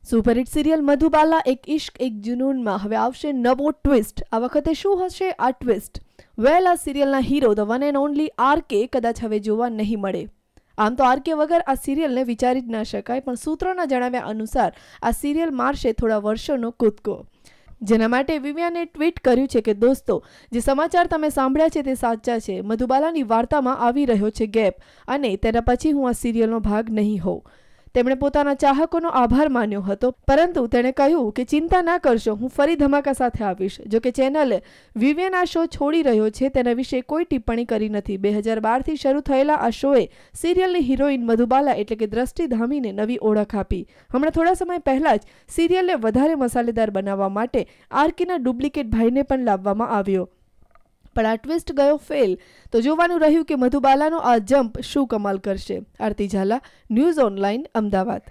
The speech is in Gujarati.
સુપરહિટ સિરિયલ મધુબાલા એક ઇશ્ક એક જુનૂનમાં હવે આવશે નવો ટ્વિસ્ટ. આ વખતે શું હશે આ ટ્વિસ્ટ? વેલ, આ સિરિયલના hero the one and only RK કદાચ હવે જોવા નહીં મળે. આમ તો આરકે વગર આ સિરિયલને વિચારી જ ન શકાય, પણ સૂત્રોના જણાવ્યા અનુસાર આ સિરિયલ મારશે થોડા વર્ષોનો કૂદકો. જેના માટે વિવિયાને ટ્વીટ કર્યું છે કે દોસ્તો, જે સમાચાર તમે સાંભળ્યા છે તે સાચા છે. મધુબાલાની વાર્તામાં આવી રહ્યો છે ગેપ અને તેના પછી હું આ સિરિયલનો ભાગ નહીં હોઉં. તેમણે પોતાના ચાહકોનો આભાર માન્યો હતો, પરંતુ તેણે કહ્યું કે ચિંતા ના કરશો, હું ફરી ધમાકા સાથે આવીશ. જો કે ચેનલ વિવિયન આ શો છોડી રહ્યો છે તેના વિશે કોઈ ટિપ્પણી કરી નથી. 2012થી શરૂ થયેલા આ શોએ સિરિયલની હિરોઈન મધુબાલા એટલે કે દ્રષ્ટિ ધામીને નવી ઓળખ આપી. હમણાં થોડા સમય પહેલા જ સિરિયલને વધારે મસાલેદાર બનાવવા માટે આરકેના ડુપ્લિકેટ ભાઈને પણ લાવવામાં આવ્યો. પણ આ ટ્વિસ્ટ ગયો ફેલ. તો જોવાનું રહ્યું કે મધુબાલાનો આ જમ્પ શું કમાલ કરશે. આરતી ઝાલા, ન્યૂઝ ઓનલાઈન, અમદાવાદ.